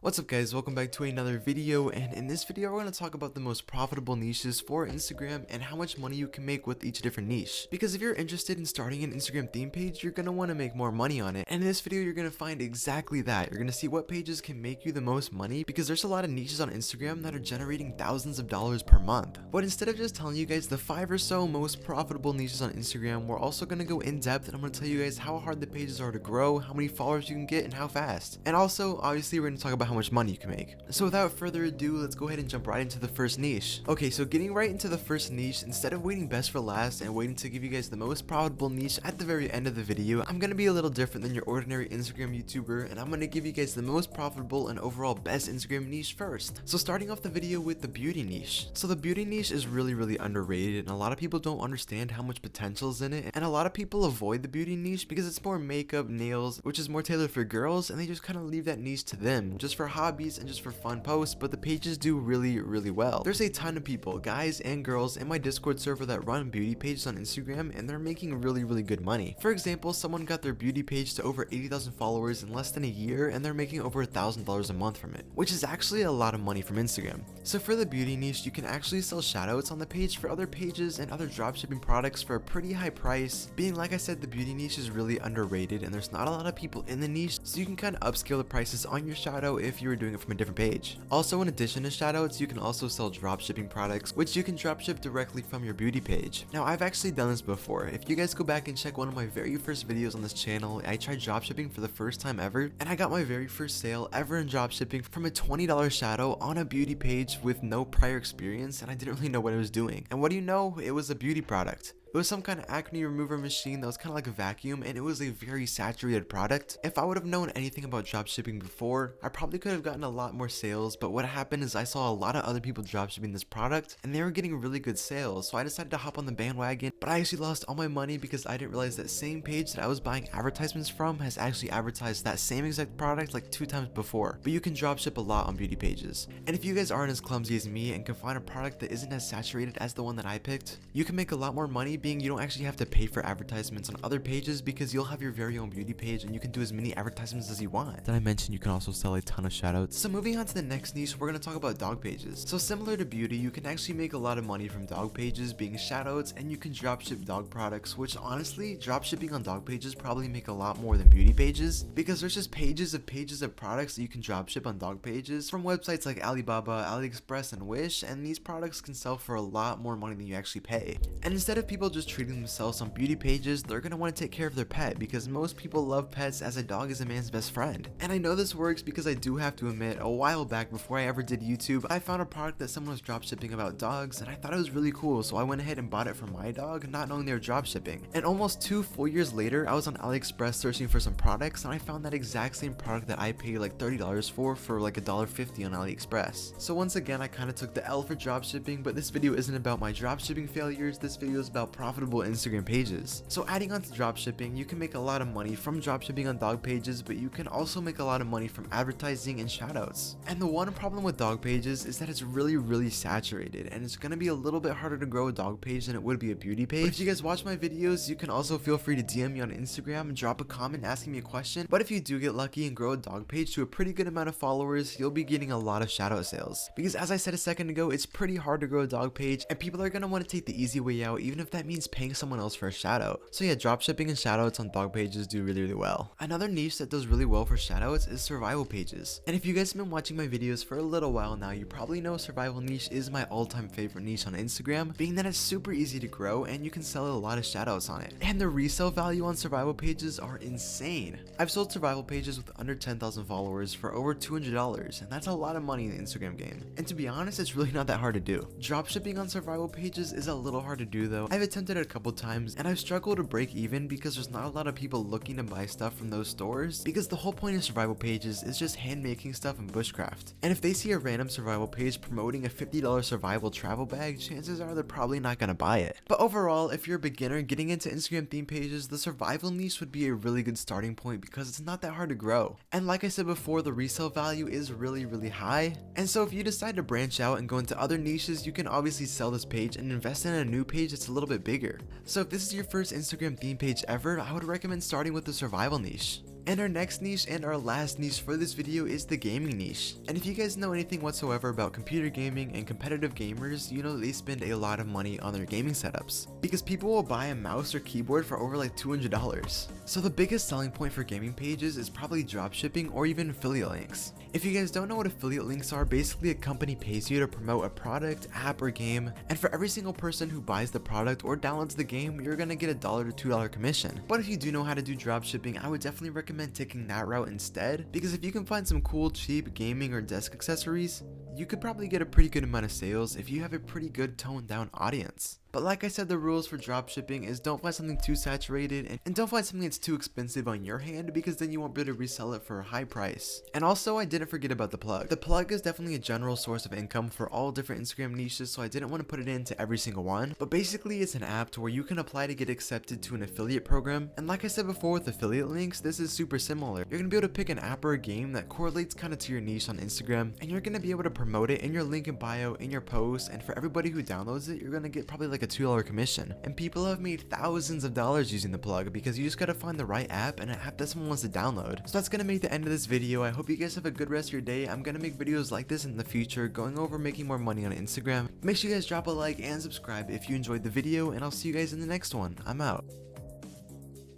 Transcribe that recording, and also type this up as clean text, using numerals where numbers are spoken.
What's up guys, welcome back to another video, and in this video we're going to talk about the most profitable niches for Instagram and how much money you can make with each different niche. Because if you're interested in starting an Instagram theme page, you're going to want to make more money on it, and in this video you're going to find exactly that. You're going to see what pages can make you the most money, because there's a lot of niches on Instagram that are generating thousands of dollars per month. But instead of just telling you guys the 5 or so most profitable niches on Instagram, we're also going to go in depth and I'm going to tell you guys how hard the pages are to grow, how many followers you can get, and how fast. And also, obviously, we're going to talk about how much money you can make. So without further ado, let's go ahead and jump right into the first niche. Okay, so getting right into the first niche, instead of waiting best for last and waiting to give you guys the most profitable niche at the very end of the video, I'm gonna be a little different than your ordinary Instagram YouTuber, and I'm gonna give you guys the most profitable and overall best Instagram niche first. So starting off the video with the beauty niche. So the beauty niche is really underrated, and a lot of people don't understand how much potential is in it, and a lot of people avoid the beauty niche because it's more makeup, nails, which is more tailored for girls, and they just kind of leave that niche to them just for hobbies and just for fun posts. But the pages do really well. There's a ton of people, guys and girls, in my Discord server that run beauty pages on Instagram, and they're making really good money. For example, someone got their beauty page to over 80,000 followers in less than a year, and they're making over $1,000 a month from it, which is actually a lot of money from Instagram. So for the beauty niche, you can actually sell shoutouts on the page for other pages and other dropshipping products for a pretty high price. Being like I said, the beauty niche is really underrated and there's not a lot of people in the niche, so you can kind of upscale the prices on your shoutout if you were doing it from a different page. Also, in addition to shoutouts, you can also sell dropshipping products, which you can dropship directly from your beauty page. Now, I've actually done this before. If you guys go back and check one of my very first videos on this channel, I tried dropshipping for the first time ever, and I got my very first sale ever in dropshipping from a $20 shoutout on a beauty page with no prior experience, and I didn't really know what I was doing. And what do you know? It was a beauty product. It was some kind of acne remover machine that was kind of like a vacuum, and it was a very saturated product. If I would have known anything about dropshipping before, I probably could have gotten a lot more sales, but what happened is I saw a lot of other people dropshipping this product and they were getting really good sales, so I decided to hop on the bandwagon. But I actually lost all my money because I didn't realize that same page that I was buying advertisements from has actually advertised that same exact product like 2 times before. But you can dropship a lot on beauty pages, and if you guys aren't as clumsy as me and can find a product that isn't as saturated as the one that I picked, you can make a lot more money, being you don't actually have to pay for advertisements on other pages because you'll have your very own beauty page and you can do as many advertisements as you want. Did I mention you can also sell a ton of shoutouts? So moving on to the next niche, we're going to talk about dog pages. So similar to beauty, you can actually make a lot of money from dog pages being shoutouts, and you can dropship dog products, which honestly, dropshipping on dog pages probably make a lot more than beauty pages, because there's just pages of products that you can dropship on dog pages from websites like Alibaba, AliExpress, and Wish, and these products can sell for a lot more money than you actually pay. And instead of people just treating themselves on beauty pages, they're going to want to take care of their pet, because most people love pets, as a dog is a man's best friend. And I know this works because I do have to admit, a while back before I ever did YouTube, I found a product that someone was dropshipping about dogs, and I thought it was really cool, so I went ahead and bought it for my dog, not knowing they were dropshipping. And almost 2 full years later, I was on AliExpress searching for some products, and I found that exact same product that I paid like $30 for like $1.50 on AliExpress. So once again, I kind of took the L for dropshipping, but this video isn't about my dropshipping failures. This video is about profitable Instagram pages. So adding on to dropshipping, you can make a lot of money from dropshipping on dog pages, but you can also make a lot of money from advertising and shoutouts. And the one problem with dog pages is that it's really saturated, and it's going to be a little bit harder to grow a dog page than it would be a beauty page. But if you guys watch my videos, you can also feel free to DM me on Instagram and drop a comment asking me a question. But if you do get lucky and grow a dog page to a pretty good amount of followers, you'll be getting a lot of shoutout sales. Because as I said a second ago, it's pretty hard to grow a dog page, and people are going to want to take the easy way out, even if that means paying someone else for a shoutout. So yeah, dropshipping and shoutouts on dog pages do really well. Another niche that does really well for shoutouts is survival pages. And if you guys have been watching my videos for a little while now, you probably know survival niche is my all-time favorite niche on Instagram, being that it's super easy to grow and you can sell a lot of shoutouts on it. And the resale value on survival pages are insane. I've sold survival pages with under 10,000 followers for over $200, and that's a lot of money in the Instagram game. And to be honest, it's really not that hard to do. Dropshipping on survival pages is a little hard to do though. I've attempted it a couple times and I've struggled to break even because there's not a lot of people looking to buy stuff from those stores, because the whole point of survival pages is just hand making stuff and bushcraft. And if they see a random survival page promoting a $50 survival travel bag, chances are they're probably not gonna buy it. But overall, if you're a beginner getting into Instagram theme pages, the survival niche would be a really good starting point because it's not that hard to grow. And like I said before, the resale value is really high. And so if you decide to branch out and go into other niches, you can obviously sell this page and invest in a new page that's a little bit bigger. So if this is your first Instagram theme page ever, I would recommend starting with the survival niche. And our next niche and our last niche for this video is the gaming niche. And if you guys know anything whatsoever about computer gaming and competitive gamers, you know that they spend a lot of money on their gaming setups, because people will buy a mouse or keyboard for over like $200. So the biggest selling point for gaming pages is probably dropshipping or even affiliate links. If you guys don't know what affiliate links are, basically a company pays you to promote a product, app, or game, and for every single person who buys the product or downloads the game, you're gonna get $1 to $2 commission. But if you do know how to do dropshipping, I would definitely recommend taking that route instead, because if you can find some cool, cheap gaming or desk accessories, you could probably get a pretty good amount of sales if you have a pretty good toned down audience. But like I said, the rules for dropshipping is don't find something too saturated and don't find something that's too expensive on your hand, because then you won't be able to resell it for a high price. And also, I didn't forget about the plug. The plug is definitely a general source of income for all different Instagram niches, so I didn't want to put it into every single one. But basically, it's an app to where you can apply to get accepted to an affiliate program. And like I said before with affiliate links, this is super similar. You're going to be able to pick an app or a game that correlates kind of to your niche on Instagram, and you're going to be able to promote it in your link in bio, in your post, and for everybody who downloads it, you're going to get probably like a $2 commission. And people have made thousands of dollars using the plug, because you just gotta find the right app and an app that someone wants to download. So that's gonna make the end of this video. I hope you guys have a good rest of your day. I'm gonna make videos like this in the future, going over making more money on Instagram. Make sure you guys drop a like and subscribe if you enjoyed the video, and I'll see you guys in the next one. I'm out.